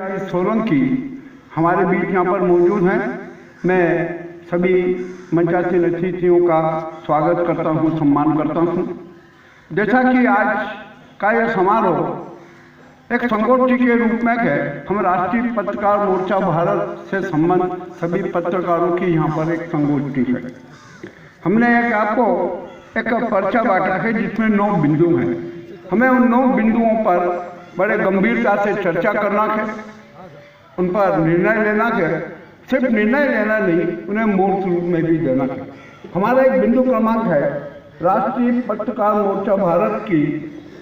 आदित्य सोलंकी हमारे बीच यहाँ पर मौजूद हैं। मैं सभी मंचासीन अतिथियों का स्वागत करता हूँ, सम्मान करता हूँ। जैसा कि आज का यह समारोह एक संगोष्ठी के रूप में है, हम राष्ट्रीय पत्रकार मोर्चा भारत से संबंध सभी पत्रकारों की यहाँ पर एक संगोष्ठी है। हमने आपको एक पर्चा बांटा है जिसमें 9 बिंदु हैं। हमें उन 9 बिंदुओं पर बड़े गंभीरता से चर्चा करना है, उन पर निर्णय लेना है। सिर्फ निर्णय लेना नहीं, उन्हें मूर्त रूप में भी देना है। हमारा एक बिंदु क्रमांक है राष्ट्रीय पत्रकार मोर्चा भारत की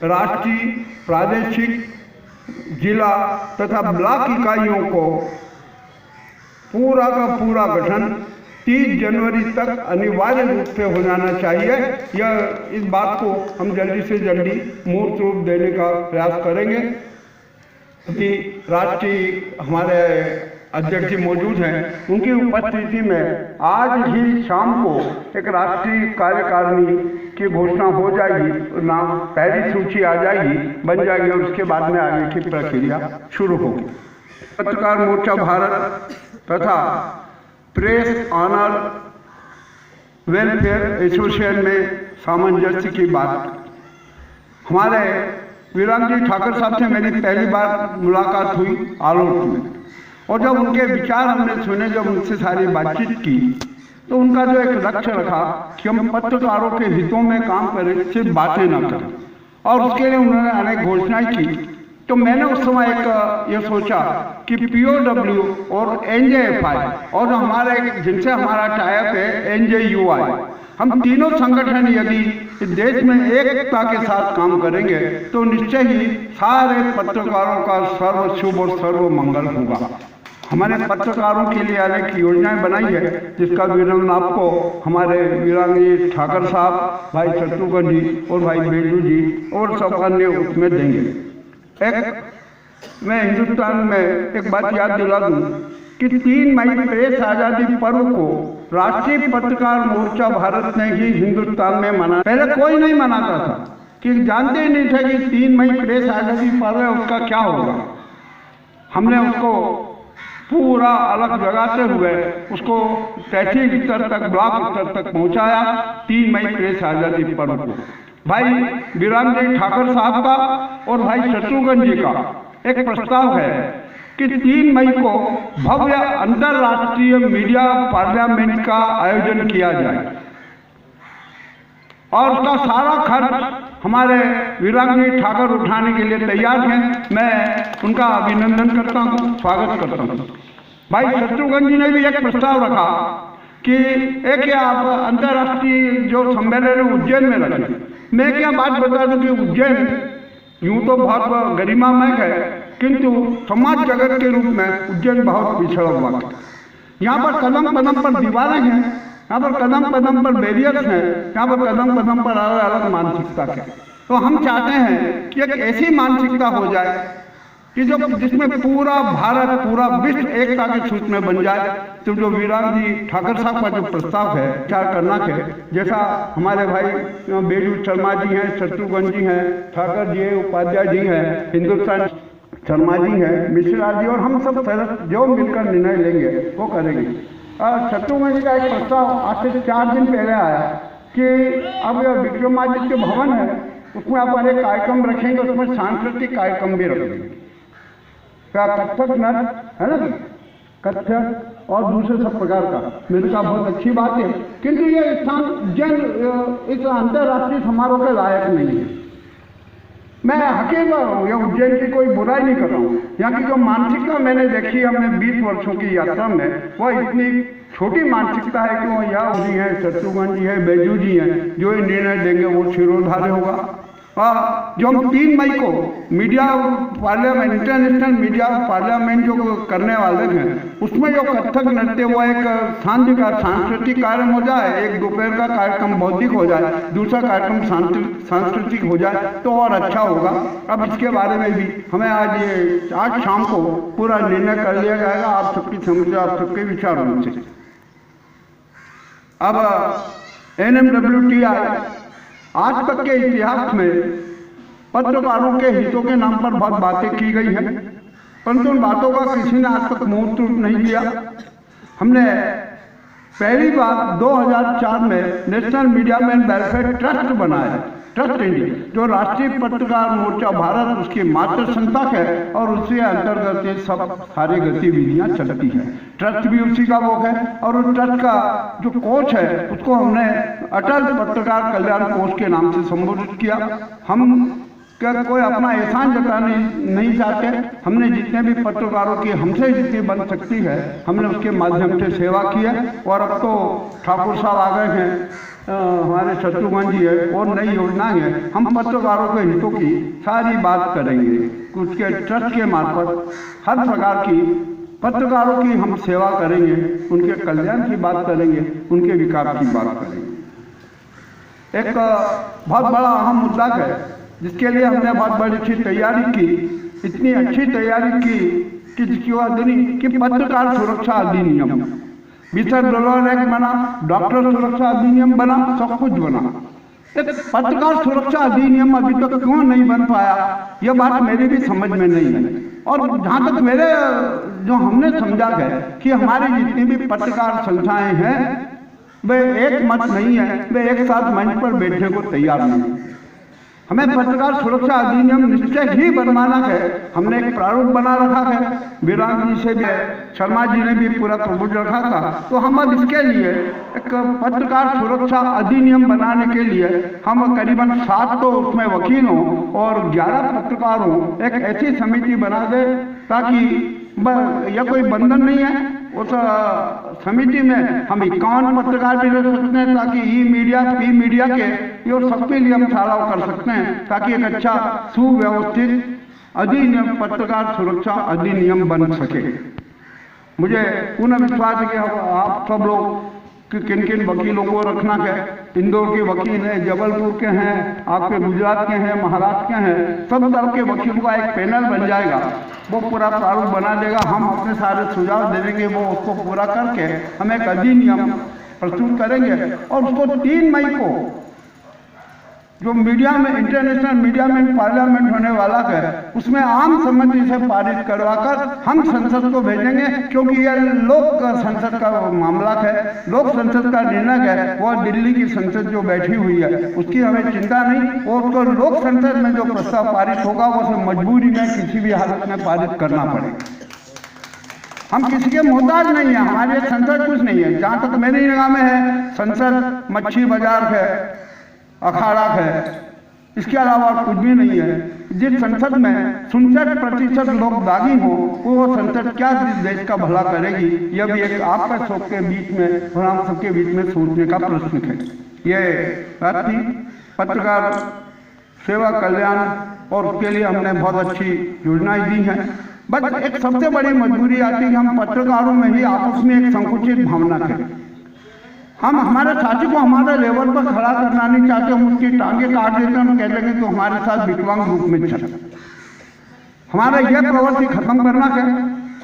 राष्ट्रीय, प्रादेशिक, जिला तथा ब्लॉक इकाइयों को पूरा का पूरा गठन 30 जनवरी तक अनिवार्य रूप से हो जाना चाहिए। इस बात को हम जल्दी से जल्दी मूर्त रूप देने का प्रयास करेंगे कि राष्ट्रीय हमारे अध्यक्ष जी मौजूद हैं, उनकी उपस्थिति में आज ही शाम को एक राष्ट्रीय कार्यकारिणी की घोषणा हो जाएगी, नाम पहली सूची आ जाएगी, बन जाएगी और उसके बाद में आगे की प्रक्रिया शुरू होगी। पत्रकार मोर्चा भारत तथा प्रेस ऑनर वेलफेयर एसोसिएशन में सामंजस्य की बात। हमारे वीरांग जी ठाकर साहब से मेरी पहली बार मुलाकात हुई आलोट में, और जब उनके विचार हमने सुने, जब उनसे सारी बातचीत की, तो उनका जो एक लक्ष्य रखा कि हम पत्रकारों के हितों में काम करें, सिर्फ बातें ना करें, और उसके लिए उन्होंने अनेक घोषणाएं की। तो मैंने उस समय ये सोचा कि POW और NJFI और हमारे जिनसे हमारा टाइप है NJUI, हम तीनों संगठन यदि इस देश में एकता के साथ काम करेंगे तो निश्चय ही सारे पत्रकारों का सर्व शुभ और सर्व मंगल होगा। हमारे पत्रकारों के लिए अनेक योजनाएं बनाई है, जिसका विवरण आपको हमारे वीरांग जी ठाकर साहब, भाई शत्रुघ्न जी और भाई बेजू जी और सब अन्य उसमें देंगे। मैं हिंदुस्तान में एक बात याद दिला दूं कि 3 मई प्रेस आज़ादी पर्व को राष्ट्रीय पत्रकार मोर्चा भारत ने ही हिंदुस्तान में मना। पहले कोई नहीं मनाता था, कि जानते ही नहीं थे कि 3 मई प्रेस आज़ादी पर्व है, उसका क्या होगा। हमने उसको पूरा अलग जगाते हुए उसको तहसील स्तर तक, ब्लॉक स्तर तक पहुंचाया 3 मई प्रेस आज़ादी पर्व को। भाई वीरांग जी ठाकर साहब का और भाई शत्रुघ्न जी का एक प्रस्ताव है कि 3 मई को भव्य अंतर्राष्ट्रीय मीडिया पार्लियामेंट का आयोजन किया जाए, और उसका सारा खर्च हमारे वीरांग जी ठाकर उठाने के लिए तैयार हैं। मैं उनका अभिनंदन करता हूं, स्वागत करता हूं। भाई शत्रुघ्न जी ने भी एक प्रस्ताव रखा कि एक आप अंतर्राष्ट्रीय जो सम्मेलन है उज्जैन में रखें। मैं क्या बात बता दूं कि उज्जैन यूं तो बहुत गरिमामय है, किंतु समाज जगत के रूप में उज्जैन बहुत पिछड़ा हुआ है। यहाँ पर कदम कदम पर दीवारें हैं, यहाँ पर कदम कदम पर बैरियर्स हैं, यहाँ पर कदम कदम पर अलग अलग मानसिकता है। तो हम चाहते हैं कि एक ऐसी मानसिकता हो जाए कि जिसमें पूरा भारत, पूरा विश्व एकता के सूत्र में बन जाए। तो जो वीरांग जी ठाकर साहब का जो प्रस्ताव है, विचार करना है, जैसा हमारे भाई बेजू शर्मा जी हैं, शत्रुघ्न जी हैं, ठाकर जी हैं, उपाध्याय जी हैं, हिंदुस्तान शर्मा जी हैं, मिश्रा जी, और हम सब सदस्य जो मिलकर निर्णय लेंगे वो करेंगे। शत्रुघ्न जी का एक प्रस्ताव आज से 4 दिन पहले आया कि अब विक्रमादित्य भवन है, उसमें अपन एक कार्यक्रम रखेंगे, उसमें सांस्कृतिक कार्यक्रम भी रखेंगे। क्या कथक नृत्य है ना, कथक और दूसरे सब प्रकार का। मेरे कहा बहुत अच्छी बात है, किंतु ये स्थान उज्जैन इस अंतर्राष्ट्रीय समारोह के लायक नहीं है। मैं हकीकत हूँ, यह उज्जैन की कोई बुराई नहीं कर रहा हूँ। यहाँ की जो मानसिकता मैंने देखी हमने 20 वर्षों की यात्रा में, वह इतनी छोटी मानसिकता है कि वो यहाँ जी हैं, शत्रुघ्न जी हैं, बेजू जी हैं, जो ये निर्णय देंगे वो शिरोधार्य होगा। जो हम 3 मई को media parliament, international media parliament जो करने वाले हैं, उसमें जो कथक नृत्य वो एक सांस्कृतिक कार्यक्रम हो जाए, एक दोपहर का कार्यक्रम बौद्धिक हो जाए, दूसरा कार्यक्रम सांस्कृतिक हो जाए तो और अच्छा होगा। अब इसके बारे में भी हमें आज शाम को पूरा निर्णय कर लिया जाएगा, आप सबकी समझ, आप सबके विचार होने। अब NMWTI आज तक के इतिहास में पत्रकारों के हितों के नाम पर बहुत बातें की गई हैं, परंतु उन बातों का किसी ने आज तक मुंह तोड़ नहीं किया। हमने पहली बार 2004 में national media man welfare trust बनाया, ट्रस्ट इंडिया, जो राष्ट्रीय पत्रकार मोर्चा भारत उसकी मातृ संस्थक है और उसके अंतर्गत ये सब सारी गतिविधियां चलती हैं। ट्रस्ट भी उसी का वो है और उस ट्रस्ट का जो कोच है उसको हमने अटल पत्रकार कल्याण कोष के नाम से संबोधित किया। हम क्या कोई अपना एहसान जताने नहीं चाहते। हमने जितने भी पत्रकारों की हमसे जितनी बन सकती है हमने उसके माध्यम से सेवा की है। और अब तो ठाकुर साहब आ गए हैं, हमारे शत्रुघ्न जी है और नई योजनाएं हैं। हम पत्रकारों के हितों की सारी बात करेंगे, उसके ट्रस्ट के मार्फत हर प्रकार की पत्रकारों की हम सेवा करेंगे, उनके कल्याण की बात करेंगे, उनके विकास की बात करेंगे। एक बहुत बड़ा अहम मुद्दा है जिसके लिए हमने बहुत बड़ी अच्छी तैयारी की, इतनी अच्छी तैयारी की कि जिसकी वजह कि पत्रकार सुरक्षा अधिनियम, विश्व एक्ट बना, डॉक्टर सुरक्षा अधिनियम बना, सब कुछ बना। एक पत्रकार सुरक्षा अधिनियम अभी तक क्यों नहीं बन पाया, यह बात मेरी भी समझ में नहीं है। और जहाँ तक मेरे जो हमने समझा है कि हमारी जितनी भी पत्रकार संस्थाएं हैं वे एक मत नहीं है, वे एक साथ मंच पर बैठने को तैयार नहीं। हमें पत्रकार सुरक्षा अधिनियम निश्चय ही बनवाना है। हमने एक प्रारूप बना रखा है, वीरांग जी से भी शर्मा जी ने भी पूरा प्रपोज रखा था। तो हम अब इसके लिए एक पत्रकार सुरक्षा अधिनियम बनाने के लिए हम करीबन 7 तो उसमें वकीलों और 11 पत्रकारों एक ऐसी समिति बना दे ताकि यह कोई बंधन नहीं है। उस समिति में हम 51 पत्रकार भी रख सकते हैं ताकि ई मीडिया पी मीडिया के ये सबके लिए हम सारा कर सकते हैं ताकि एक अच्छा सुव्यवस्थित अधिनियम पत्रकार सुरक्षा अधिनियम बन सके। मुझे पूर्ण विश्वास है कि आप सब लोग किन किन वकीलों को रखना है। इंदौर के वकील हैं, जबलपुर के हैं, आपके गुजरात के हैं, महाराष्ट्र के हैं, सब तरह के वकीलों का एक पैनल बन जाएगा। वो पूरा प्रारूप बना देगा, हम अपने सारे सुझाव दे देंगे, वो उसको पूरा करके हम एक अधिनियम प्रस्तुत करेंगे और उसको 3 मई को जो मीडिया में इंटरनेशनल मीडिया में पार्लियामेंट होने वाला है उसमें आम सहमति से पारित करवाकर हम संसद को भेजेंगे, क्योंकि यह लोक संसद का मामला है, लोक संसद का निर्णय है। वह दिल्ली की संसद जो बैठी हुई है उसकी हमें चिंता नहीं, और उसको लोक संसद में जो प्रस्ताव पारित होगा वो उसे मजबूरी में किसी भी हालत में पारित करना पड़ेगा। हम किसी के मोहताज नहीं है, हमारे संसद कुछ नहीं है। जहाँ तक मेरी निगाह में है संसद मच्छी बाजार है, अखाड़ा है, इसके अलावा कुछ भी नहीं है। जिस संसद में 67% लोग दागी हो वो संसद क्या देश का भला करेगी, यह भी एक आपका शौक के बीच में और हम सबके बीच में सोचने का प्रश्न है। ये बात थी पत्रकार सेवा कल्याण और उसके लिए हमने बहुत अच्छी योजनाएं दी हैं। बट एक सबसे बड़ी मजबूरी आती है हम पत्रकारों में ही आपस में एक संकुचित भावना है। हम हमारे साथी को हमारे लेवल पर खड़ा करना नहीं चाहते, हम उसकी टांगे काट देते हैं, हम कह देंगे तो हमारे साथ विकलांग रूप में चल। हमारा यह प्रवृत्ति खत्म करना है।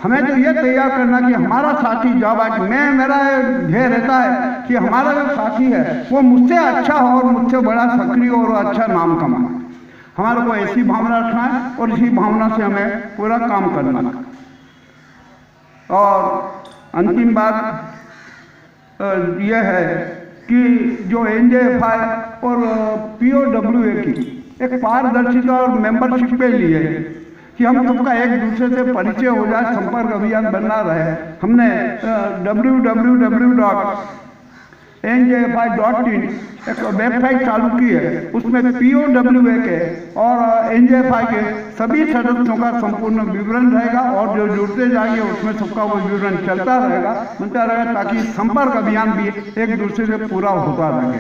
हमें तो यह तैयार करना कि हमारा साथी जब आज मेरा ध्येय रहता है कि हमारा जो साथी है वो मुझसे अच्छा हो और मुझसे बड़ा सक्रिय और अच्छा नाम कमाए। हमारे को ऐसी भावना रखना है और इसी भावना से हमें पूरा काम करना है। और अंतिम बात यह है कि जो NJFI और POWA की एक पारदर्शिता और मेंबरशिप के लिए कि हम सबका एक दूसरे से परिचय हो जाए, संपर्क अभियान बना रहे, हमने www.njfi.in एक वेबसाइट चालू की है। उसमें POWA के और NJFI के सभी सदस्यों का संपूर्ण विवरण रहेगा और जो जुड़ते जाएंगे उसमें सबका वो विवरण चलता रहेगा, बनता रहेगा, ताकि संपर्क अभियान भी एक दूसरे से पूरा होता रहे।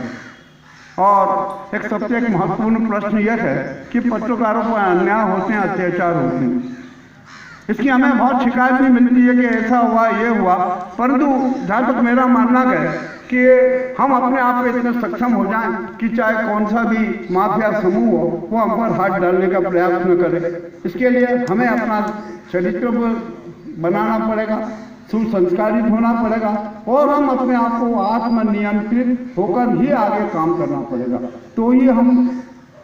और एक सबसे एक महत्वपूर्ण प्रश्न यह है कि पत्रकारों पर अन्याय होते हैं, अत्याचार होते हैं। इसकी हमें बहुत शिकायत भी मिलती है कि ऐसा हुआ, ये हुआ, परंतु जहाँ तक मेरा मानना है कि हम अपने आप पे इतने सक्षम हो जाएं कि चाहे कौन सा भी माफिया समूह हो वो हम पर हाथ डालने का प्रयास न करे। इसके लिए हमें अपना चरित्र बनाना पड़ेगा, सुसंस्कारित होना पड़ेगा और हम अपने आप को आत्मनियंत्रित होकर ही आगे काम करना पड़ेगा। तो ये हम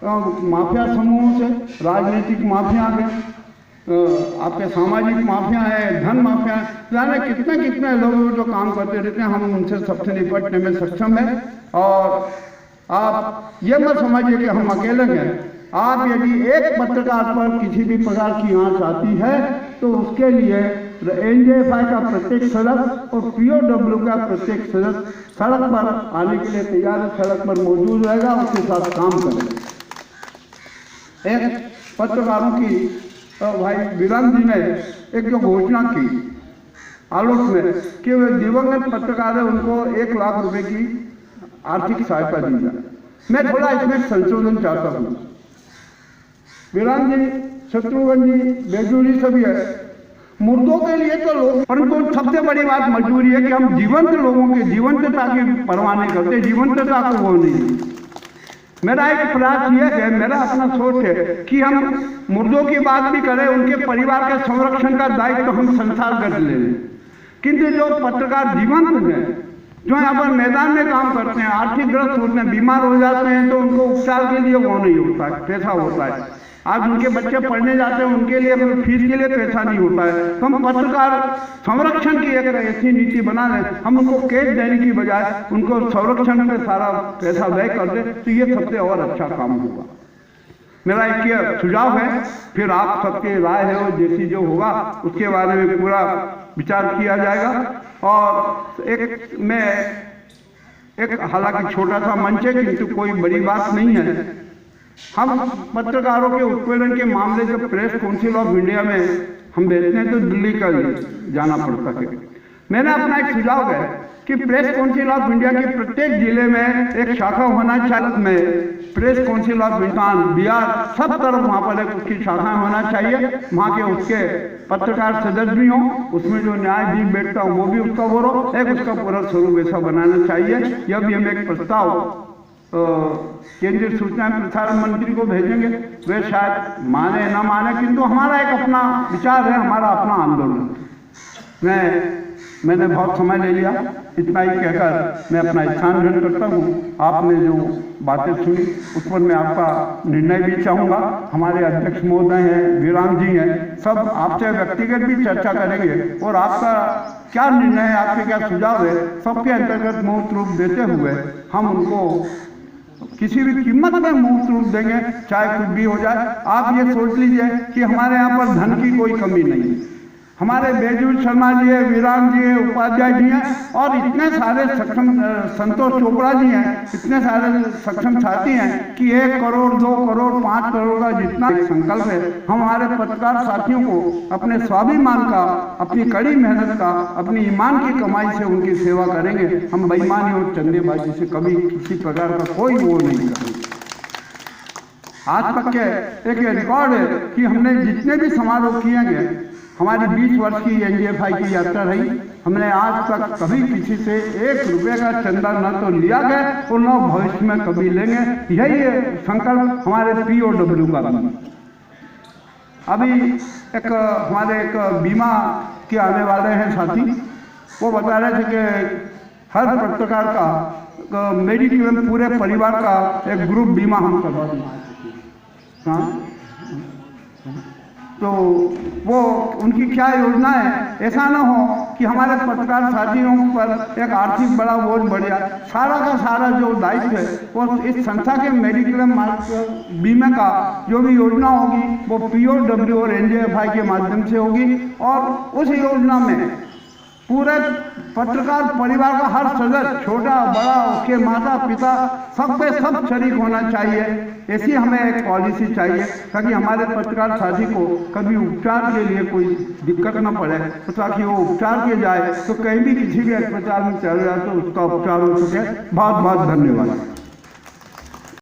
माफिया समूहों से, राजनीतिक माफिया के आपके सामाजिक माफिया हैं, धन माफिया हैं, जाने कितने कितने लोग जो काम करते रहते हैं, हम उनसे सबसे निपटने में सक्षम हैं। और आप ये मत समझिए कि हम अकेले हैं। आप यदि एक पत्रकार पर किसी भी प्रकार की आंच आती है तो उसके लिए एनजेएफआई का प्रत्येक सदस्य और पीओडब्ल्यू का प्रत्येक सदस्य सड़क पर आने के लिए तैयार है, सड़क पर मौजूद रहेगा, उसके साथ काम करेगा। एक पत्रकारों की भाई विराम जी ने एक जो घोषणा की आलोक में कि वे दिवंगत पत्रकार है, उनको 1 लाख रुपए की आर्थिक सहायता दी जाए। मैं थोड़ा इसमें संशोधन चाहता हूँ। विराम जी, शत्रुघ्न जी, बैजू जी सभी है, मुर्दों के लिए तो लोग, परंतु सबसे बड़ी बात मजबूरी है कि हम जीवंत लोगों की जीवंतता की परवाह नहीं करते, जीवंतता को वो नहीं। मेरा एक प्रयास ये है, मेरा अपना सोच है कि हम मुर्दों की बात भी करें, उनके परिवार के संरक्षण का दायित्व तो हम संसारगत ले लें, किंतु जो पत्रकार जीवंत हैं, जो यहाँ पर मैदान में काम करते हैं, आर्थिक ग्रस्त होते हैं, बीमार हो जाते हैं, तो उनको उपचार के लिए वो नहीं होता है, पैसा होता है। आज उनके बच्चे पढ़ने जाते हैं, उनके लिए फीस के लिए पैसा नहीं होता है। तो हम पत्रकार संरक्षण की एक ऐसी नीति बना लें, हम उनको कैश देने की बजाय उनको संरक्षण में सारा पैसा व्यय कर दें, तो ये सबसे और अच्छा काम होगा। मेरा एक ये सुझाव है, फिर आप सबके राय है और जैसी जो होगा उसके बारे में पूरा विचार किया जाएगा। और एक हालांकि छोटा सा मंच है, किंतु कोई बड़ी बात नहीं है। हम पत्रकारों के उत्पीड़न के मामले जब प्रेस काउंसिल ऑफ इंडिया में हम भेजते हैं तो दिल्ली का जाना पड़ता है। मैंने अपना एक सुझाव है कि प्रेस काउंसिल ऑफ इंडिया के प्रत्येक जिले में एक शाखा होना चाहिए। में press council of Hindustan, Bihar, सब तरफ वहाँ पर एक उसकी शाखा होना चाहिए। वहाँ के उसके पत्रकार सदस्य भी हों, उसमें जो न्यायाधीश बैठता हो वो भी उसका वो एक उसका पूरा स्वरूप ऐसा बनाना चाहिए। यह भी हम एक प्रस्ताव केंद्रीय सूचना एवं प्रसारण मंत्री को भेजेंगे। वे शायद माने न माने, किंतु हमारा एक अपना विचार है, हमारा अपना आंदोलन। मैंने बहुत समय ले लिया, इतना ही कहकर मैं अपना स्थान ग्रहण करता हूँ। आपने जो बातें सुनी उस पर मैं आपका निर्णय भी चाहूँगा। हमारे अध्यक्ष महोदय हैं, वीरांग जी हैं, सब आपसे व्यक्तिगत भी चर्चा करेंगे और आपका क्या निर्णय है, आपके क्या सुझाव है, सबके अंतर्गत मूर्त रूप देते हुए हम उनको किसी भी कीमत में मूर्त रूप देंगे, चाहे कुछ भी हो जाए। आप ये सोच लीजिए कि हमारे यहाँ पर धन की कोई कमी नहीं है। हमारे बैजू शर्मा जी है, वीरांग जी है, उपाध्याय जी हैं और इतने सारे सक्षम, संतोष चोपड़ा जी हैं, इतने सारे सक्षम साथी हैं कि 1 करोड़, 2 करोड़, 5 करोड़ का जितना संकल्प है, हम हमारे पत्रकार साथियों को अपने स्वाभिमान का, अपनी कड़ी मेहनत का, अपनी ईमान की कमाई से उनकी सेवा करेंगे। हम बेईमानी और चंदेबाजी से कभी किसी प्रकार का कोई वो नहीं करेंगे। आज तक के एक रिकॉर्ड है कि हमने जितने भी समारोह किए गए, हमारी 20 वर्ष की एनजेएफआई की यात्रा रही, हमने आज तक कभी किसी से 1 रुपये का चंदा न तो लिया गया और न भविष्य में कभी लेंगे। यही संकल्प हमारे पीओडब्ल्यू का भी। अभी हमारे एक बीमा के आने वाले हैं साथी, वो बता रहे थे कि हर पत्रकार का मेडिक्लेम पूरे परिवार का एक ग्रुप बीमा हम करवा दें। तो वो उनकी क्या योजना है, ऐसा ना हो कि हमारे पत्रकार साथियों पर एक आर्थिक बड़ा बोझ बढ़ जाए। सारा का सारा जो दायित्व है वो इस संस्था के मेडिक्लेम बीमा का जो भी योजना होगी वो पीओडब्ल्यू और एनजेएफआई के माध्यम से होगी। और उस योजना में पूरे पत्रकार परिवार का हर सदस्य, छोटा बड़ा, उसके माता पिता, सब पे सब शरीक होना चाहिए। ऐसी हमें एक पॉलिसी चाहिए ताकि हमारे पत्रकार साथी को कभी उपचार के लिए कोई दिक्कत न पड़े, तो ताकि वो उपचार के जाए तो कहीं भी किसी भी अस्पताल में चल जाए तो उसका उपचार हो सके। बहुत बहुत धन्यवाद।